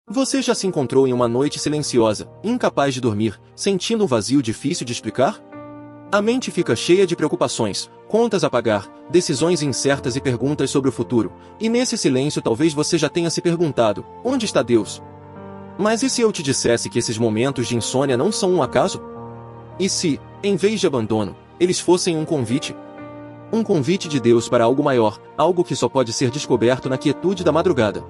Você já se encontrou em uma noite silenciosa, incapaz de dormir, sentindo um vazio difícil de explicar? A mente fica cheia de preocupações, contas a pagar, decisões incertas e perguntas sobre o futuro, e nesse silêncio talvez você já tenha se perguntado, onde está Deus? Mas e se eu te dissesse que esses momentos de insônia não são um acaso? E se, em vez de abandono, eles fossem um convite? Um convite de Deus para algo maior, algo que só pode ser descoberto na quietude da madrugada.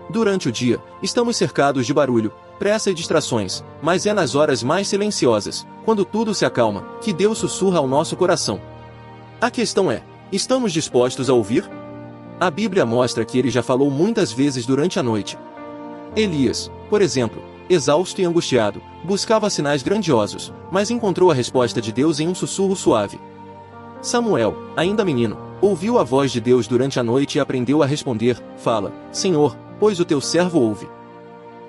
Durante o dia, estamos cercados de barulho, pressa e distrações, mas é nas horas mais silenciosas, quando tudo se acalma, que Deus sussurra ao nosso coração. A questão é, estamos dispostos a ouvir? A Bíblia mostra que ele já falou muitas vezes durante a noite. Elias, por exemplo, exausto e angustiado, buscava sinais grandiosos, mas encontrou a resposta de Deus em um sussurro suave. Samuel, ainda menino, ouviu a voz de Deus durante a noite e aprendeu a responder, fala, Senhor, pois o teu servo ouve.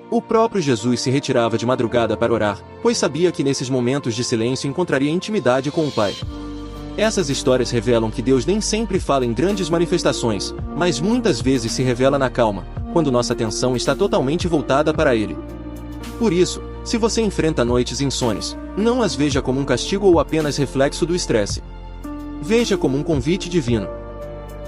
O próprio Jesus se retirava de madrugada para orar, pois sabia que nesses momentos de silêncio encontraria intimidade com o Pai. Essas histórias revelam que Deus nem sempre fala em grandes manifestações, mas muitas vezes se revela na calma, quando nossa atenção está totalmente voltada para Ele. Por isso, se você enfrenta noites insones, não as veja como um castigo ou apenas reflexo do estresse. Veja como um convite divino.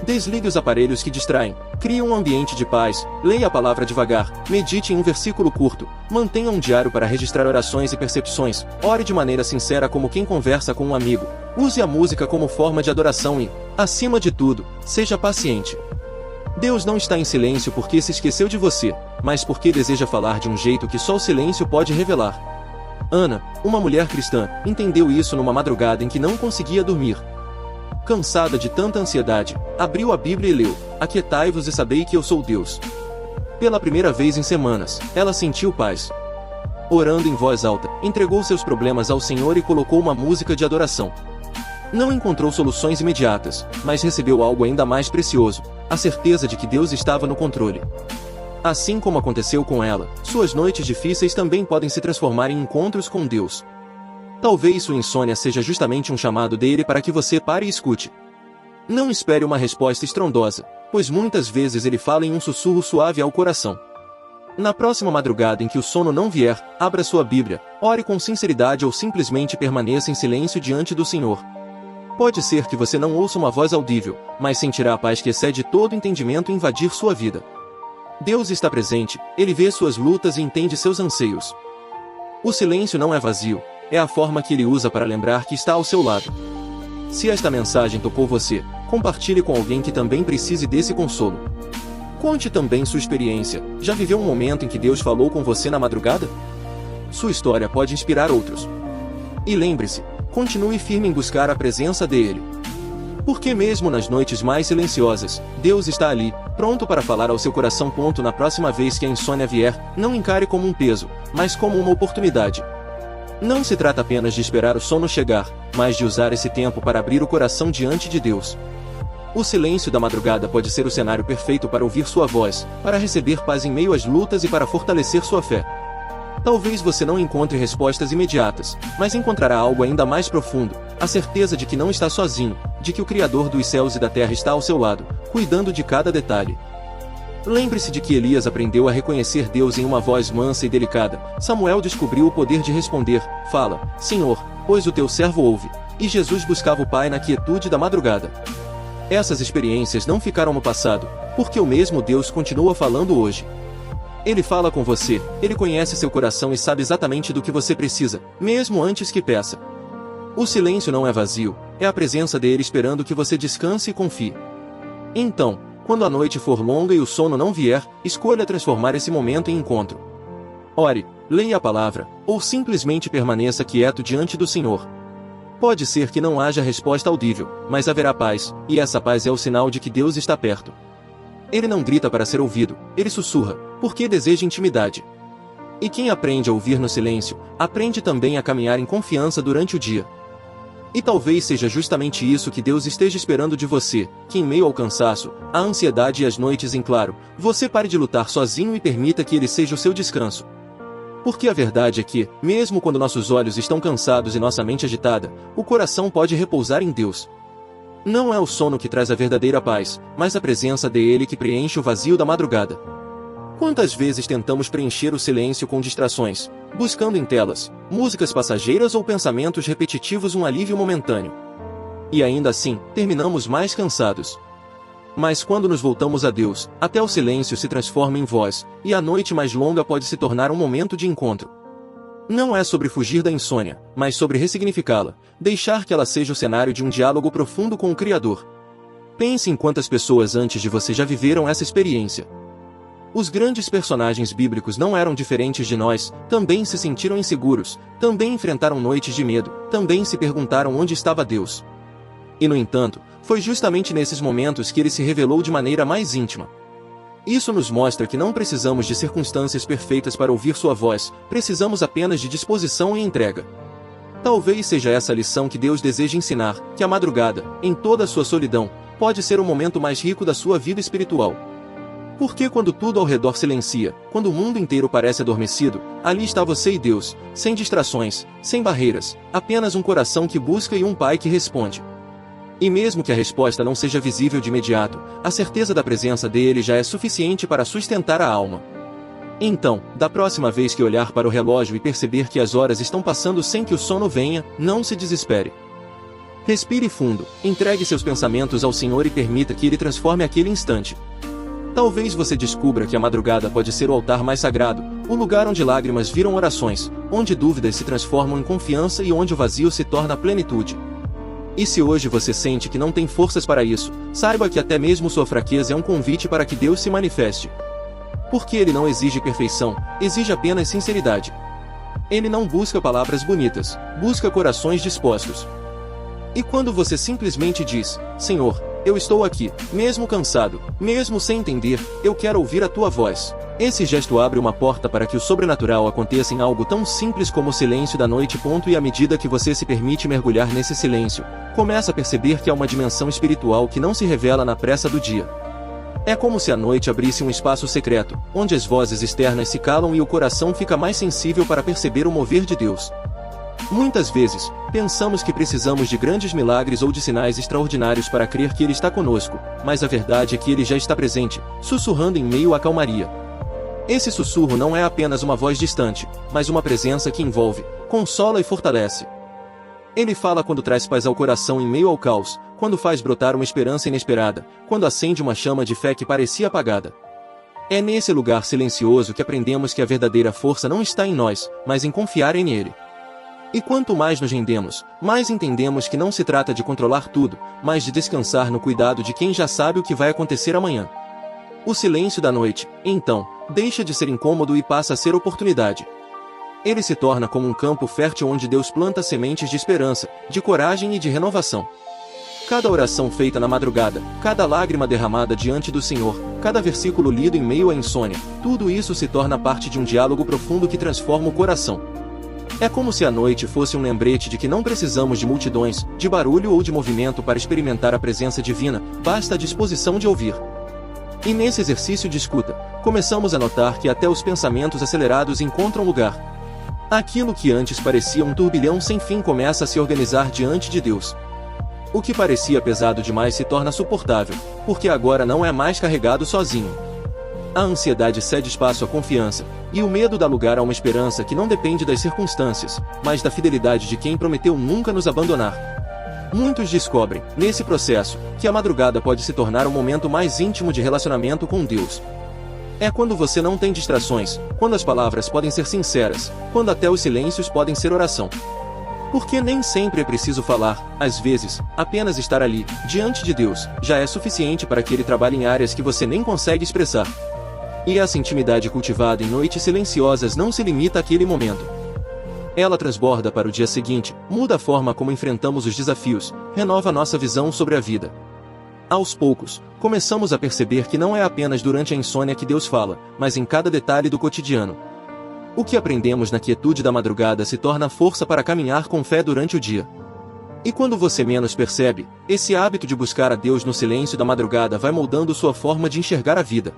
Desligue os aparelhos que distraem, crie um ambiente de paz, leia a palavra devagar, medite em um versículo curto, mantenha um diário para registrar orações e percepções, ore de maneira sincera como quem conversa com um amigo, use a música como forma de adoração e, acima de tudo, seja paciente. Deus não está em silêncio porque se esqueceu de você, mas porque deseja falar de um jeito que só o silêncio pode revelar. Ana, uma mulher cristã, entendeu isso numa madrugada em que não conseguia dormir. Cansada de tanta ansiedade, abriu a Bíblia e leu, Aquietai-vos e sabei que eu sou Deus. Pela primeira vez em semanas, ela sentiu paz. Orando em voz alta, entregou seus problemas ao Senhor e colocou uma música de adoração. Não encontrou soluções imediatas, mas recebeu algo ainda mais precioso, a certeza de que Deus estava no controle. Assim como aconteceu com ela, suas noites difíceis também podem se transformar em encontros com Deus. Talvez sua insônia seja justamente um chamado dele para que você pare e escute. Não espere uma resposta estrondosa, pois muitas vezes ele fala em um sussurro suave ao coração. Na próxima madrugada em que o sono não vier, abra sua Bíblia, ore com sinceridade ou simplesmente permaneça em silêncio diante do Senhor. Pode ser que você não ouça uma voz audível, mas sentirá a paz que excede todo entendimento invadir sua vida. Deus está presente, Ele vê suas lutas e entende seus anseios. O silêncio não é vazio, é a forma que Ele usa para lembrar que está ao seu lado. Se esta mensagem tocou você, compartilhe com alguém que também precise desse consolo. Conte também sua experiência, já viveu um momento em que Deus falou com você na madrugada? Sua história pode inspirar outros. E lembre-se, continue firme em buscar a presença dEle. Porque mesmo nas noites mais silenciosas, Deus está ali, pronto para falar ao seu coração. Na próxima vez que a insônia vier, não encare como um peso, mas como uma oportunidade. Não se trata apenas de esperar o sono chegar, mas de usar esse tempo para abrir o coração diante de Deus. O silêncio da madrugada pode ser o cenário perfeito para ouvir sua voz, para receber paz em meio às lutas e para fortalecer sua fé. Talvez você não encontre respostas imediatas, mas encontrará algo ainda mais profundo, a certeza de que não está sozinho, de que o Criador dos céus e da terra está ao seu lado, cuidando de cada detalhe. Lembre-se de que Elias aprendeu a reconhecer Deus em uma voz mansa e delicada. Samuel descobriu o poder de responder, fala, Senhor, pois o teu servo ouve, e Jesus buscava o Pai na quietude da madrugada. Essas experiências não ficaram no passado, porque o mesmo Deus continua falando hoje. Ele fala com você, Ele conhece seu coração e sabe exatamente do que você precisa, mesmo antes que peça. O silêncio não é vazio, é a presença dele esperando que você descanse e confie. Então, quando a noite for longa e o sono não vier, escolha transformar esse momento em encontro. Ore, leia a palavra, ou simplesmente permaneça quieto diante do Senhor. Pode ser que não haja resposta audível, mas haverá paz, e essa paz é o sinal de que Deus está perto. Ele não grita para ser ouvido, ele sussurra, porque deseja intimidade. E quem aprende a ouvir no silêncio, aprende também a caminhar em confiança durante o dia. E talvez seja justamente isso que Deus esteja esperando de você, que em meio ao cansaço, à ansiedade e às noites em claro, você pare de lutar sozinho e permita que Ele seja o seu descanso. Porque a verdade é que, mesmo quando nossos olhos estão cansados e nossa mente agitada, o coração pode repousar em Deus. Não é o sono que traz a verdadeira paz, mas a presença dele que preenche o vazio da madrugada. Quantas vezes tentamos preencher o silêncio com distrações, buscando em telas, músicas passageiras ou pensamentos repetitivos um alívio momentâneo. E ainda assim, terminamos mais cansados. Mas quando nos voltamos a Deus, até o silêncio se transforma em voz, e a noite mais longa pode se tornar um momento de encontro. Não é sobre fugir da insônia, mas sobre ressignificá-la, deixar que ela seja o cenário de um diálogo profundo com o Criador. Pense em quantas pessoas antes de você já viveram essa experiência. Os grandes personagens bíblicos não eram diferentes de nós, também se sentiram inseguros, também enfrentaram noites de medo, também se perguntaram onde estava Deus. E no entanto, foi justamente nesses momentos que ele se revelou de maneira mais íntima. Isso nos mostra que não precisamos de circunstâncias perfeitas para ouvir sua voz, precisamos apenas de disposição e entrega. Talvez seja essa a lição que Deus deseja ensinar, que a madrugada, em toda a sua solidão, pode ser o momento mais rico da sua vida espiritual. Porque quando tudo ao redor silencia, quando o mundo inteiro parece adormecido, ali está você e Deus, sem distrações, sem barreiras, apenas um coração que busca e um pai que responde. E mesmo que a resposta não seja visível de imediato, a certeza da presença dele já é suficiente para sustentar a alma. Então, da próxima vez que olhar para o relógio e perceber que as horas estão passando sem que o sono venha, não se desespere. Respire fundo, entregue seus pensamentos ao Senhor e permita que Ele transforme aquele instante. Talvez você descubra que a madrugada pode ser o altar mais sagrado, o lugar onde lágrimas viram orações, onde dúvidas se transformam em confiança e onde o vazio se torna plenitude. E se hoje você sente que não tem forças para isso, saiba que até mesmo sua fraqueza é um convite para que Deus se manifeste. Porque Ele não exige perfeição, exige apenas sinceridade. Ele não busca palavras bonitas, busca corações dispostos. E quando você simplesmente diz, Senhor, eu estou aqui, mesmo cansado, mesmo sem entender, eu quero ouvir a tua voz. Esse gesto abre uma porta para que o sobrenatural aconteça em algo tão simples como o silêncio da noite. E à medida que você se permite mergulhar nesse silêncio, começa a perceber que há uma dimensão espiritual que não se revela na pressa do dia. É como se a noite abrisse um espaço secreto, onde as vozes externas se calam e o coração fica mais sensível para perceber o mover de Deus. Muitas vezes, pensamos que precisamos de grandes milagres ou de sinais extraordinários para crer que Ele está conosco, mas a verdade é que Ele já está presente, sussurrando em meio à calmaria. Esse sussurro não é apenas uma voz distante, mas uma presença que envolve, consola e fortalece. Ele fala quando traz paz ao coração em meio ao caos, quando faz brotar uma esperança inesperada, quando acende uma chama de fé que parecia apagada. É nesse lugar silencioso que aprendemos que a verdadeira força não está em nós, mas em confiar em Ele. E quanto mais nos rendemos, mais entendemos que não se trata de controlar tudo, mas de descansar no cuidado de quem já sabe o que vai acontecer amanhã. O silêncio da noite, então, deixa de ser incômodo e passa a ser oportunidade. Ele se torna como um campo fértil onde Deus planta sementes de esperança, de coragem e de renovação. Cada oração feita na madrugada, cada lágrima derramada diante do Senhor, cada versículo lido em meio à insônia, tudo isso se torna parte de um diálogo profundo que transforma o coração. É como se a noite fosse um lembrete de que não precisamos de multidões, de barulho ou de movimento para experimentar a presença divina, basta a disposição de ouvir. E nesse exercício de escuta, começamos a notar que até os pensamentos acelerados encontram lugar. Aquilo que antes parecia um turbilhão sem fim começa a se organizar diante de Deus. O que parecia pesado demais se torna suportável, porque agora não é mais carregado sozinho. A ansiedade cede espaço à confiança, e o medo dá lugar a uma esperança que não depende das circunstâncias, mas da fidelidade de quem prometeu nunca nos abandonar. Muitos descobrem, nesse processo, que a madrugada pode se tornar um momento mais íntimo de relacionamento com Deus. É quando você não tem distrações, quando as palavras podem ser sinceras, quando até os silêncios podem ser oração. Porque nem sempre é preciso falar, às vezes, apenas estar ali, diante de Deus, já é suficiente para que Ele trabalhe em áreas que você nem consegue expressar. E essa intimidade cultivada em noites silenciosas não se limita àquele momento. Ela transborda para o dia seguinte, muda a forma como enfrentamos os desafios, renova nossa visão sobre a vida. Aos poucos, começamos a perceber que não é apenas durante a insônia que Deus fala, mas em cada detalhe do cotidiano. O que aprendemos na quietude da madrugada se torna força para caminhar com fé durante o dia. E quando você menos percebe, esse hábito de buscar a Deus no silêncio da madrugada vai moldando sua forma de enxergar a vida.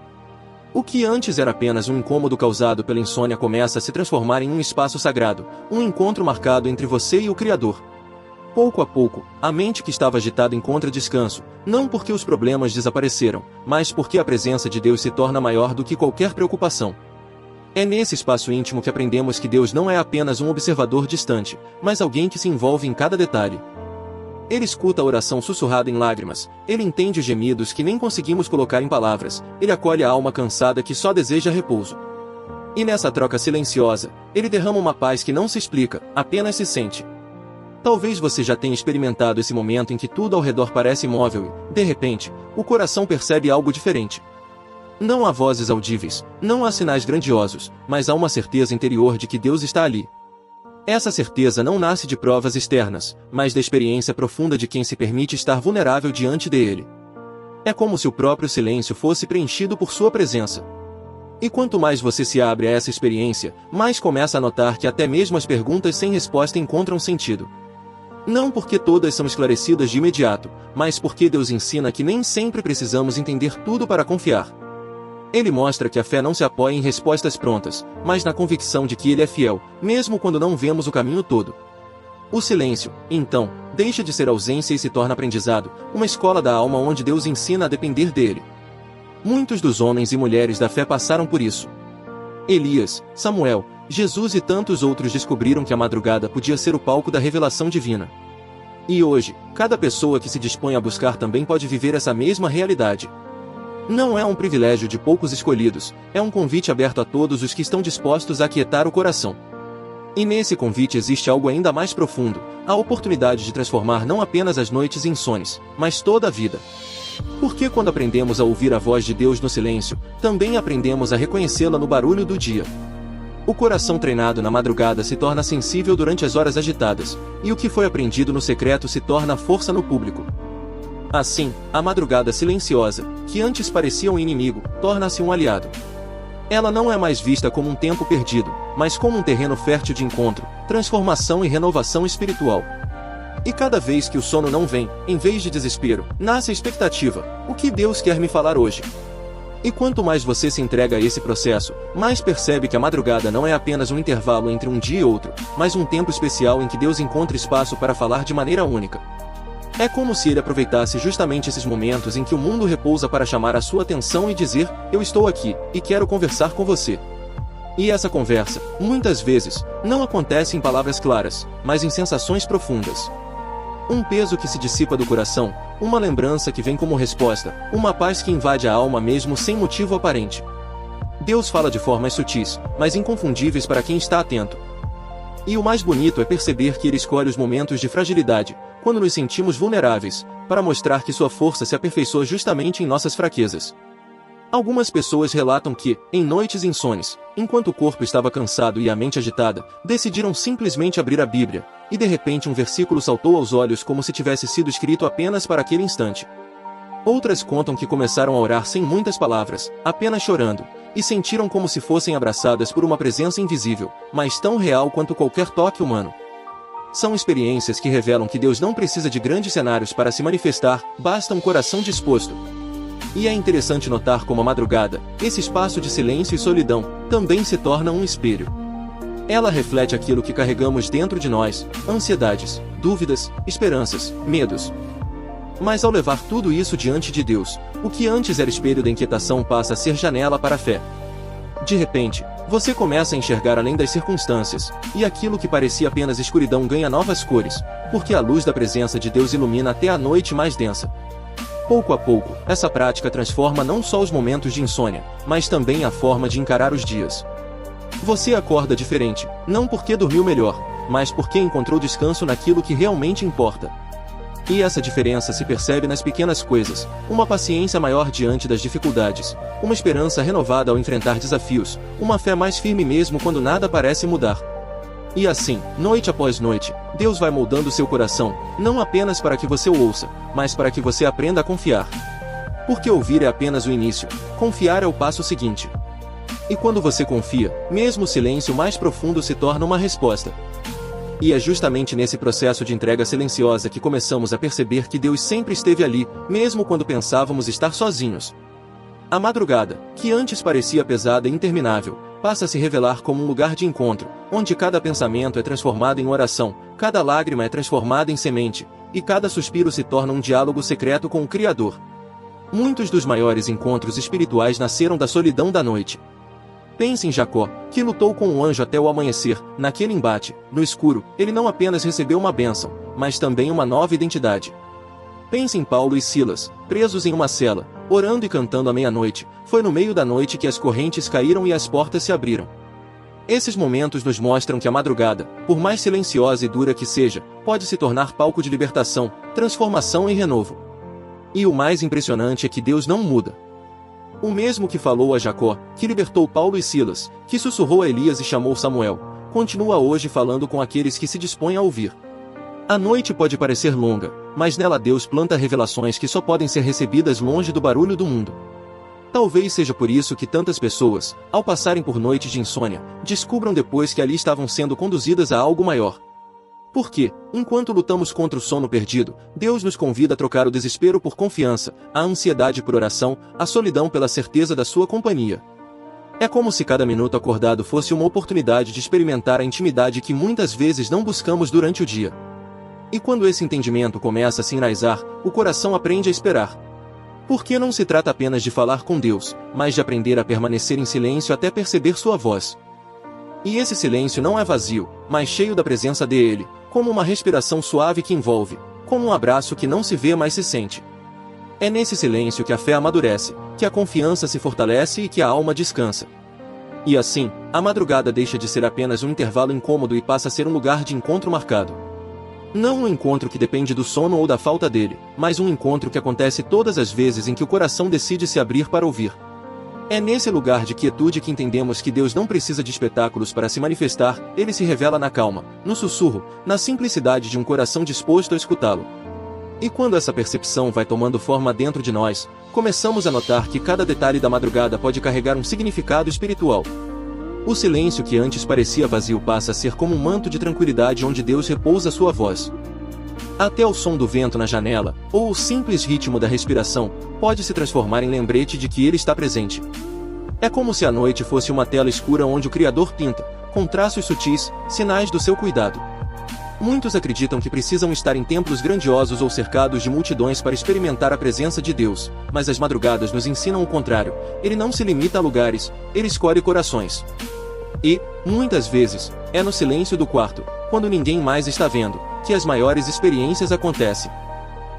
O que antes era apenas um incômodo causado pela insônia começa a se transformar em um espaço sagrado, um encontro marcado entre você e o Criador. Pouco a pouco, a mente que estava agitada encontra descanso, não porque os problemas desapareceram, mas porque a presença de Deus se torna maior do que qualquer preocupação. É nesse espaço íntimo que aprendemos que Deus não é apenas um observador distante, mas alguém que se envolve em cada detalhe. Ele escuta a oração sussurrada em lágrimas, ele entende os gemidos que nem conseguimos colocar em palavras, ele acolhe a alma cansada que só deseja repouso. E nessa troca silenciosa, ele derrama uma paz que não se explica, apenas se sente. Talvez você já tenha experimentado esse momento em que tudo ao redor parece imóvel e, de repente, o coração percebe algo diferente. Não há vozes audíveis, não há sinais grandiosos, mas há uma certeza interior de que Deus está ali. Essa certeza não nasce de provas externas, mas da experiência profunda de quem se permite estar vulnerável diante dele. É como se o próprio silêncio fosse preenchido por sua presença. E quanto mais você se abre a essa experiência, mais começa a notar que até mesmo as perguntas sem resposta encontram sentido. Não porque todas são esclarecidas de imediato, mas porque Deus ensina que nem sempre precisamos entender tudo para confiar. Ele mostra que a fé não se apoia em respostas prontas, mas na convicção de que Ele é fiel, mesmo quando não vemos o caminho todo. O silêncio, então, deixa de ser ausência e se torna aprendizado, uma escola da alma onde Deus ensina a depender dele. Muitos dos homens e mulheres da fé passaram por isso. Elias, Samuel, Jesus e tantos outros descobriram que a madrugada podia ser o palco da revelação divina. E hoje, cada pessoa que se dispõe a buscar também pode viver essa mesma realidade. Não é um privilégio de poucos escolhidos, é um convite aberto a todos os que estão dispostos a aquietar o coração. E nesse convite existe algo ainda mais profundo, a oportunidade de transformar não apenas as noites em insones, mas toda a vida. Porque quando aprendemos a ouvir a voz de Deus no silêncio, também aprendemos a reconhecê-la no barulho do dia. O coração treinado na madrugada se torna sensível durante as horas agitadas, e o que foi aprendido no secreto se torna força no público. Assim, a madrugada silenciosa, que antes parecia um inimigo, torna-se um aliado. Ela não é mais vista como um tempo perdido, mas como um terreno fértil de encontro, transformação e renovação espiritual. E cada vez que o sono não vem, em vez de desespero, nasce a expectativa: o que Deus quer me falar hoje? E quanto mais você se entrega a esse processo, mais percebe que a madrugada não é apenas um intervalo entre um dia e outro, mas um tempo especial em que Deus encontra espaço para falar de maneira única. É como se ele aproveitasse justamente esses momentos em que o mundo repousa para chamar a sua atenção e dizer: eu estou aqui, e quero conversar com você. E essa conversa, muitas vezes, não acontece em palavras claras, mas em sensações profundas. Um peso que se dissipa do coração, uma lembrança que vem como resposta, uma paz que invade a alma mesmo sem motivo aparente. Deus fala de formas sutis, mas inconfundíveis para quem está atento. E o mais bonito é perceber que Ele escolhe os momentos de fragilidade, quando nos sentimos vulneráveis, para mostrar que sua força se aperfeiçoa justamente em nossas fraquezas. Algumas pessoas relatam que, em noites insones, enquanto o corpo estava cansado e a mente agitada, decidiram simplesmente abrir a Bíblia, e de repente um versículo saltou aos olhos como se tivesse sido escrito apenas para aquele instante. Outras contam que começaram a orar sem muitas palavras, apenas chorando, e sentiram como se fossem abraçadas por uma presença invisível, mas tão real quanto qualquer toque humano. São experiências que revelam que Deus não precisa de grandes cenários para se manifestar, basta um coração disposto. E é interessante notar como a madrugada, esse espaço de silêncio e solidão, também se torna um espelho. Ela reflete aquilo que carregamos dentro de nós, ansiedades, dúvidas, esperanças, medos. Mas ao levar tudo isso diante de Deus, o que antes era espelho da inquietação passa a ser janela para a fé. De repente, você começa a enxergar além das circunstâncias, e aquilo que parecia apenas escuridão ganha novas cores, porque a luz da presença de Deus ilumina até a noite mais densa. Pouco a pouco, essa prática transforma não só os momentos de insônia, mas também a forma de encarar os dias. Você acorda diferente, não porque dormiu melhor, mas porque encontrou descanso naquilo que realmente importa. E essa diferença se percebe nas pequenas coisas, uma paciência maior diante das dificuldades, uma esperança renovada ao enfrentar desafios, uma fé mais firme mesmo quando nada parece mudar. E assim, noite após noite, Deus vai moldando seu coração, não apenas para que você o ouça, mas para que você aprenda a confiar. Porque ouvir é apenas o início, confiar é o passo seguinte. E quando você confia, mesmo o silêncio mais profundo se torna uma resposta. E é justamente nesse processo de entrega silenciosa que começamos a perceber que Deus sempre esteve ali, mesmo quando pensávamos estar sozinhos. A madrugada, que antes parecia pesada e interminável, passa a se revelar como um lugar de encontro, onde cada pensamento é transformado em oração, cada lágrima é transformada em semente, e cada suspiro se torna um diálogo secreto com o Criador. Muitos dos maiores encontros espirituais nasceram da solidão da noite. Pense em Jacó, que lutou com um anjo até o amanhecer. Naquele embate, no escuro, ele não apenas recebeu uma bênção, mas também uma nova identidade. Pense em Paulo e Silas, presos em uma cela, orando e cantando à meia-noite. Foi no meio da noite que as correntes caíram e as portas se abriram. Esses momentos nos mostram que a madrugada, por mais silenciosa e dura que seja, pode se tornar palco de libertação, transformação e renovo. E o mais impressionante é que Deus não muda. O mesmo que falou a Jacó, que libertou Paulo e Silas, que sussurrou a Elias e chamou Samuel, continua hoje falando com aqueles que se dispõem a ouvir. A noite pode parecer longa, mas nela Deus planta revelações que só podem ser recebidas longe do barulho do mundo. Talvez seja por isso que tantas pessoas, ao passarem por noites de insônia, descubram depois que ali estavam sendo conduzidas a algo maior. Porque, enquanto lutamos contra o sono perdido, Deus nos convida a trocar o desespero por confiança, a ansiedade por oração, a solidão pela certeza da sua companhia. É como se cada minuto acordado fosse uma oportunidade de experimentar a intimidade que muitas vezes não buscamos durante o dia. E quando esse entendimento começa a se enraizar, o coração aprende a esperar. Porque não se trata apenas de falar com Deus, mas de aprender a permanecer em silêncio até perceber sua voz. E esse silêncio não é vazio, mas cheio da presença dele, como uma respiração suave que envolve, como um abraço que não se vê mas se sente. É nesse silêncio que a fé amadurece, que a confiança se fortalece e que a alma descansa. E assim, a madrugada deixa de ser apenas um intervalo incômodo e passa a ser um lugar de encontro marcado. Não um encontro que depende do sono ou da falta dele, mas um encontro que acontece todas as vezes em que o coração decide se abrir para ouvir. É nesse lugar de quietude que entendemos que Deus não precisa de espetáculos para se manifestar, ele se revela na calma, no sussurro, na simplicidade de um coração disposto a escutá-lo. E quando essa percepção vai tomando forma dentro de nós, começamos a notar que cada detalhe da madrugada pode carregar um significado espiritual. O silêncio que antes parecia vazio passa a ser como um manto de tranquilidade onde Deus repousa sua voz. Até o som do vento na janela, ou o simples ritmo da respiração, pode se transformar em lembrete de que ele está presente. É como se a noite fosse uma tela escura onde o Criador pinta, com traços sutis, sinais do seu cuidado. Muitos acreditam que precisam estar em templos grandiosos ou cercados de multidões para experimentar a presença de Deus, mas as madrugadas nos ensinam o contrário. Ele não se limita a lugares, ele escolhe corações. E, muitas vezes, é no silêncio do quarto, quando ninguém mais está vendo, que as maiores experiências acontecem.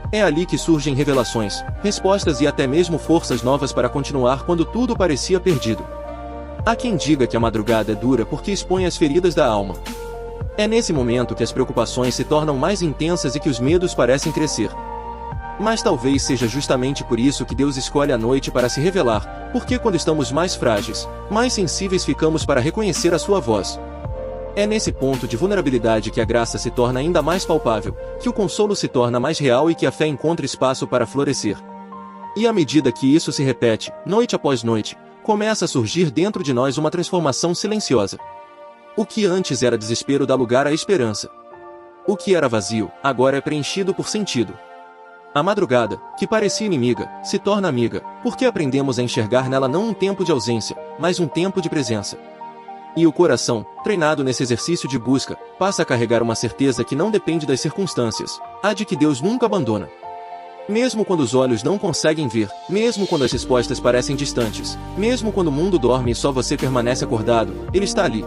É ali que surgem revelações, respostas e até mesmo forças novas para continuar quando tudo parecia perdido. Há quem diga que a madrugada é dura porque expõe as feridas da alma. É nesse momento que as preocupações se tornam mais intensas e que os medos parecem crescer. Mas talvez seja justamente por isso que Deus escolhe a noite para se revelar, porque quando estamos mais frágeis, mais sensíveis ficamos para reconhecer a sua voz. É nesse ponto de vulnerabilidade que a graça se torna ainda mais palpável, que o consolo se torna mais real e que a fé encontra espaço para florescer. E à medida que isso se repete, noite após noite, começa a surgir dentro de nós uma transformação silenciosa. O que antes era desespero dá lugar à esperança. O que era vazio, agora é preenchido por sentido. A madrugada, que parecia inimiga, se torna amiga, porque aprendemos a enxergar nela não um tempo de ausência, mas um tempo de presença. E o coração, treinado nesse exercício de busca, passa a carregar uma certeza que não depende das circunstâncias, a de que Deus nunca abandona. Mesmo quando os olhos não conseguem ver, mesmo quando as respostas parecem distantes, mesmo quando o mundo dorme e só você permanece acordado, Ele está ali.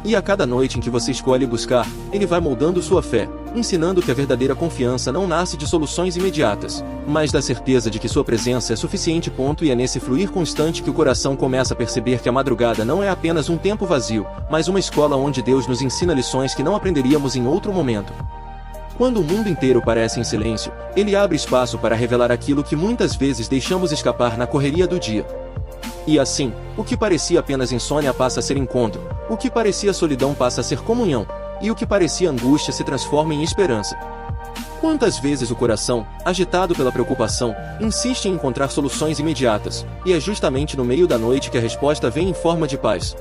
E a cada noite em que você escolhe buscar, Ele vai moldando sua fé, ensinando que a verdadeira confiança não nasce de soluções imediatas, mas da certeza de que sua presença é suficiente. E é nesse fluir constante que o coração começa a perceber que a madrugada não é apenas um tempo vazio, mas uma escola onde Deus nos ensina lições que não aprenderíamos em outro momento. Quando o mundo inteiro parece em silêncio, Ele abre espaço para revelar aquilo que muitas vezes deixamos escapar na correria do dia. E assim, o que parecia apenas insônia passa a ser encontro, o que parecia solidão passa a ser comunhão, e o que parecia angústia se transforma em esperança. Quantas vezes o coração, agitado pela preocupação, insiste em encontrar soluções imediatas, e é justamente no meio da noite que a resposta vem em forma de paz.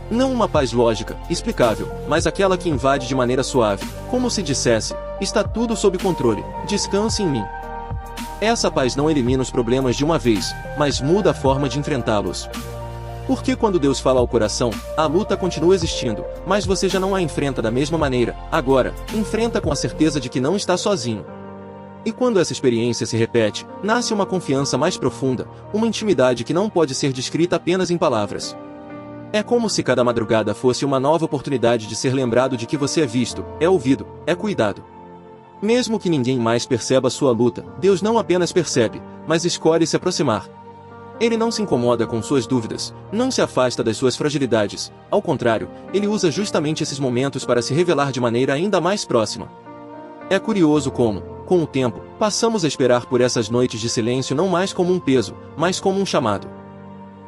Não uma paz lógica, explicável, mas aquela que invade de maneira suave, como se dissesse, está tudo sob controle, descanse em mim. Essa paz não elimina os problemas de uma vez, mas muda a forma de enfrentá-los. Porque quando Deus fala ao coração, a luta continua existindo, mas você já não a enfrenta da mesma maneira. Agora, enfrenta com a certeza de que não está sozinho. E quando essa experiência se repete, nasce uma confiança mais profunda, uma intimidade que não pode ser descrita apenas em palavras. É como se cada madrugada fosse uma nova oportunidade de ser lembrado de que você é visto, é ouvido, é cuidado. Mesmo que ninguém mais perceba sua luta, Deus não apenas percebe, mas escolhe se aproximar. Ele não se incomoda com suas dúvidas, não se afasta das suas fragilidades, ao contrário, ele usa justamente esses momentos para se revelar de maneira ainda mais próxima. É curioso como, com o tempo, passamos a esperar por essas noites de silêncio não mais como um peso, mas como um chamado.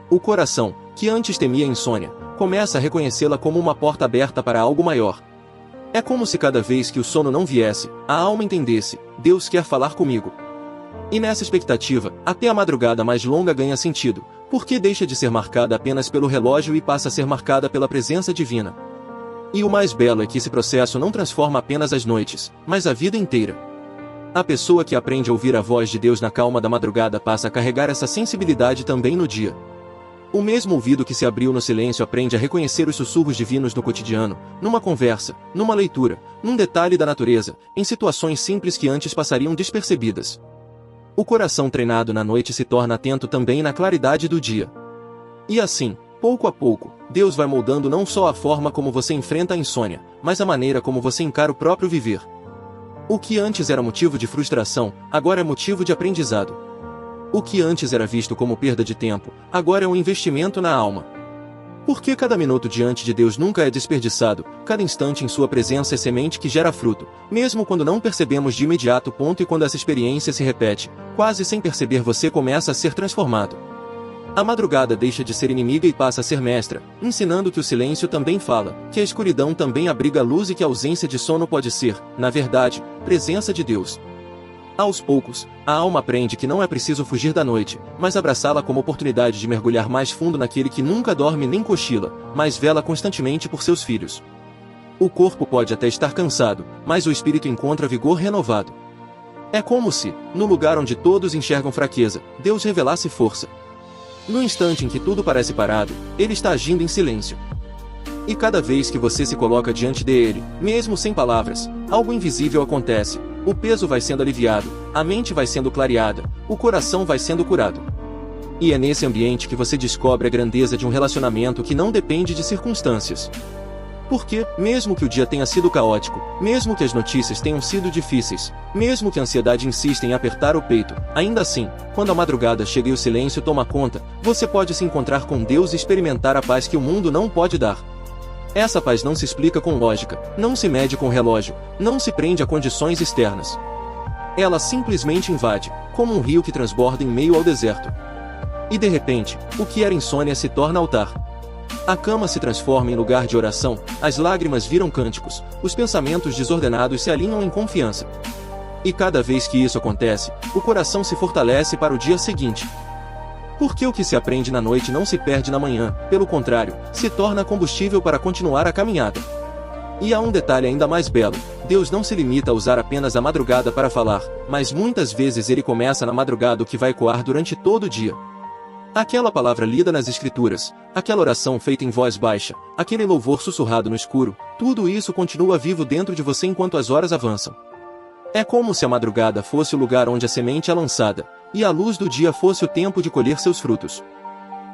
O coração, que antes temia a insônia, começa a reconhecê-la como uma porta aberta para algo maior. É como se cada vez que o sono não viesse, a alma entendesse: Deus quer falar comigo. E nessa expectativa, até a madrugada mais longa ganha sentido, porque deixa de ser marcada apenas pelo relógio e passa a ser marcada pela presença divina. E o mais belo é que esse processo não transforma apenas as noites, mas a vida inteira. A pessoa que aprende a ouvir a voz de Deus na calma da madrugada passa a carregar essa sensibilidade também no dia. O mesmo ouvido que se abriu no silêncio aprende a reconhecer os sussurros divinos no cotidiano, numa conversa, numa leitura, num detalhe da natureza, em situações simples que antes passariam despercebidas. O coração treinado na noite se torna atento também na claridade do dia. E assim, pouco a pouco, Deus vai moldando não só a forma como você enfrenta a insônia, mas a maneira como você encara o próprio viver. O que antes era motivo de frustração, agora é motivo de aprendizado. O que antes era visto como perda de tempo, agora é um investimento na alma. Porque cada minuto diante de Deus nunca é desperdiçado, cada instante em sua presença é semente que gera fruto, mesmo quando não percebemos de imediato. E quando essa experiência se repete, quase sem perceber você começa a ser transformado. A madrugada deixa de ser inimiga e passa a ser mestra, ensinando que o silêncio também fala, que a escuridão também abriga a luz e que a ausência de sono pode ser, na verdade, presença de Deus. Aos poucos, a alma aprende que não é preciso fugir da noite, mas abraçá-la como oportunidade de mergulhar mais fundo naquele que nunca dorme nem cochila, mas vela constantemente por seus filhos. O corpo pode até estar cansado, mas o espírito encontra vigor renovado. É como se, no lugar onde todos enxergam fraqueza, Deus revelasse força. No instante em que tudo parece parado, Ele está agindo em silêncio. E cada vez que você se coloca diante dele, mesmo sem palavras, algo invisível acontece. O peso vai sendo aliviado, a mente vai sendo clareada, o coração vai sendo curado. E é nesse ambiente que você descobre a grandeza de um relacionamento que não depende de circunstâncias. Porque, mesmo que o dia tenha sido caótico, mesmo que as notícias tenham sido difíceis, mesmo que a ansiedade insista em apertar o peito, ainda assim, quando a madrugada chega e o silêncio toma conta, você pode se encontrar com Deus e experimentar a paz que o mundo não pode dar. Essa paz não se explica com lógica, não se mede com relógio, não se prende a condições externas. Ela simplesmente invade, como um rio que transborda em meio ao deserto. E de repente, o que era insônia se torna altar. A cama se transforma em lugar de oração, as lágrimas viram cânticos, os pensamentos desordenados se alinham em confiança. E cada vez que isso acontece, o coração se fortalece para o dia seguinte. Porque o que se aprende na noite não se perde na manhã, pelo contrário, se torna combustível para continuar a caminhada. E há um detalhe ainda mais belo: Deus não se limita a usar apenas a madrugada para falar, mas muitas vezes Ele começa na madrugada o que vai ecoar durante todo o dia. Aquela palavra lida nas Escrituras, aquela oração feita em voz baixa, aquele louvor sussurrado no escuro, tudo isso continua vivo dentro de você enquanto as horas avançam. É como se a madrugada fosse o lugar onde a semente é lançada, e a luz do dia fosse o tempo de colher seus frutos.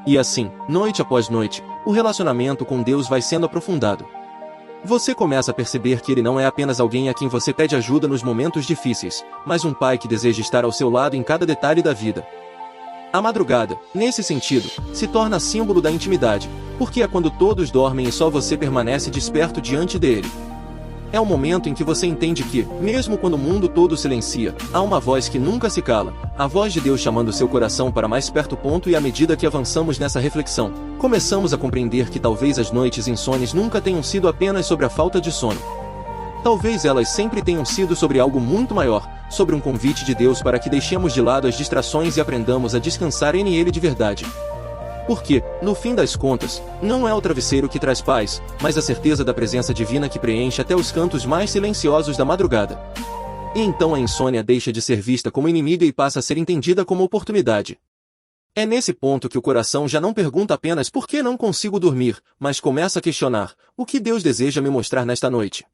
E assim, noite após noite, o relacionamento com Deus vai sendo aprofundado. Você começa a perceber que Ele não é apenas alguém a quem você pede ajuda nos momentos difíceis, mas um pai que deseja estar ao seu lado em cada detalhe da vida. A madrugada, nesse sentido, se torna símbolo da intimidade, porque é quando todos dormem e só você permanece desperto diante dele. É o momento em que você entende que, mesmo quando o mundo todo silencia, há uma voz que nunca se cala, a voz de Deus chamando seu coração para mais perto. E à medida que avançamos nessa reflexão, começamos a compreender que talvez as noites insones nunca tenham sido apenas sobre a falta de sono. Talvez elas sempre tenham sido sobre algo muito maior, sobre um convite de Deus para que deixemos de lado as distrações e aprendamos a descansar em Ele de verdade. Porque, no fim das contas, não é o travesseiro que traz paz, mas a certeza da presença divina que preenche até os cantos mais silenciosos da madrugada. E então a insônia deixa de ser vista como inimiga e passa a ser entendida como oportunidade. É nesse ponto que o coração já não pergunta apenas por que não consigo dormir, mas começa a questionar: o que Deus deseja me mostrar nesta noite?